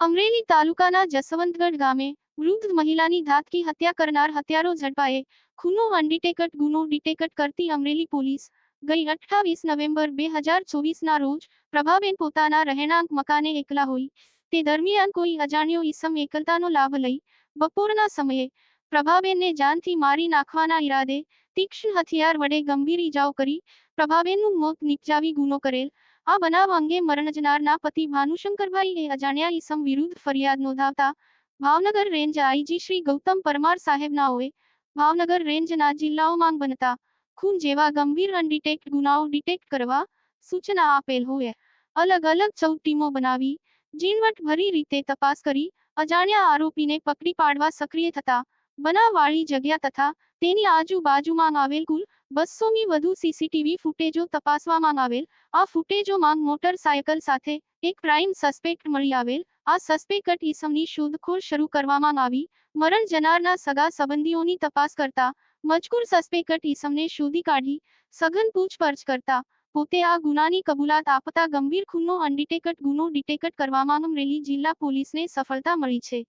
અમરેલી તાલુકાના જસવંતગઢ ગામે વૃદ્ધ મહિલાની ઘાતકી હત્યા કરનાર હત્યારો ઝડપાયે. ખૂનનો અનડિટેક્ટ ગુનો ડિટેક્ટ કરતી અમરેલી પોલીસ ગઈ 28 નવેમ્બર 2024ના રોજ પ્રભાબેન પોતાના રહેણાંક મકાને એકલા હોય તે દરમિયાન કોઈ અજાણ્યો ઈસમ એકલતાનો લાભ લઈ બપોરના સમયે પ્રભાબેનને જાનથી મારી નાખવાના ઈરાદે તીક્ષ્ણ હથિયાર વડે ગંભીર ઈજાઓ કરી પ્રભાબેનનું મોત નિપજાવી ગુનો કરેલ. આ બનાવ અંગે મરણ જનારના પતિ ભાનુશંકરભાઈએ અજાણ્યા ઈસમ વિરુદ્ધ ફરિયાદ નોંધાવતા ભાવનગર રેન્જ આઈજી શ્રી ગૌતમ પરમાર સાહેબનાઓએ ભાવનગર રેન્જના જિલ્લાઓમાં બનતા ખૂન જેવા ગંભીર અનડિટેક્ટ ગુનાઓ ડિટેક્ટ કરવા સૂચના આપેલ હોય અલગ અલગ 14 ટીમો બનાવી ઝીણવટભરી રીતે તપાસ કરી અજાણ્યા આરોપીને પકડી પાડવા સક્રિય થતા બનાવવાળી જગ્યા તથા તેની આજુબાજુમાં આવેલ કુલ 200મી વધુ સીસીટીવી ફૂટેજો તપાસવામાં આવેલ. આ ફૂટેજોમાં મોટરસાયકલ સાથે એક પ્રાઇમ સસ્પેક્ટ મળી આવેલ. આ સસ્પેક્ટ ઈસમની શોધખોળ શરૂ કરવામાં આવી. મરણ જનારના સગા સંબંધીઓની તપાસ કરતા મજકૂર સસ્પેક્ટ ઈસમને શોધી કાઢી સઘન પૂછપરછ કરતા પોતે આ ગુનાની કબૂલાત આપતા ગંભીર ખૂનનો અનડિટેક્ટ ગુનો ડિટેક્ટ કરવામાં અમરેલી જિલ્લા પોલીસને સફળતા મળી છે.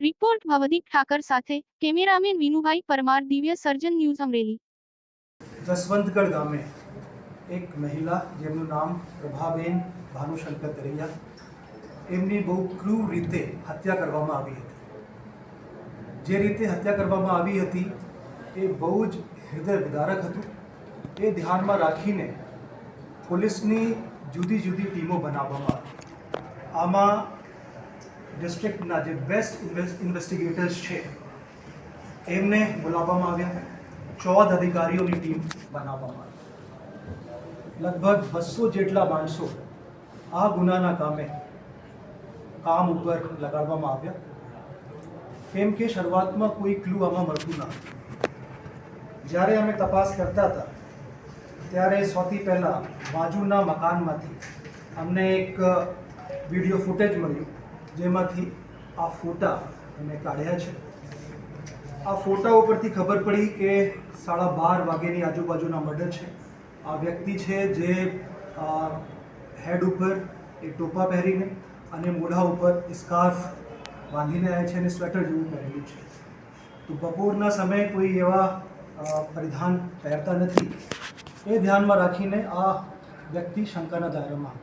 રિપોર્ટ ભવદીપ ઠાકર સાથે કેમેરામેન વિનુભાઈ પરમાર, દિવ્ય સર્જન ન્યૂઝ અમરેલી. જસવંતગઢ ગામે એક મહિલા જેમનું નામ પ્રભાબેન ભાનુશંકર દરૈયા, એમની બહુ ક્રૂર રીતે હત્યા કરવામાં આવી હતી. જે રીતે હત્યા કરવામાં આવી હતી એ બહુ જ હૃદય વિદારક હતું. એ ધ્યાનમાં રાખીને પોલીસની જુદી જુદી ટીમો બનાવવામાં આવી. આમાં ડિસ્ટ્રિક્ટના જે બેસ્ટ ઇન્વેસ્ટિગેટર્સ છે એમને બોલાવવામાં આવ્યા. 14 અધિકારીઓની ટીમ બનાવવામાં આવી. લગભગ 200 જેટલા માણસો આ ગુનાના કામ ઉપર લગાડવામાં આવ્યા. કેમ કે શરૂઆતમાં કોઈ ક્લુ આમાં મળતું ન હતું. જ્યારે અમે તપાસ કરતા હતા ત્યારે સૌથી પહેલાં બાજુના મકાનમાંથી અમને એક વિડીયો ફૂટેજ મળ્યું જેમાંથી આ ફોટા અમે કાઢ્યા છે. આ ફોટા ઉપરથી ખબર પડી કે 12:30 વાગ્યાની આજુબાજુના મર્ડર છે. આ વ્યક્તિ છે જે હેડ ઉપર એક ટોપા પહેરીને અને મોઢા ઉપર સ્કાર્ફ બાંધીને આવે છે અને સ્વેટર જેવું પહેરેલું છે. તો બપોરના સમયે કોઈ એવા પરિધાન પહેરતા નથી. એ ધ્યાનમાં રાખીને આ વ્યક્તિ શંકાના દાયરામાં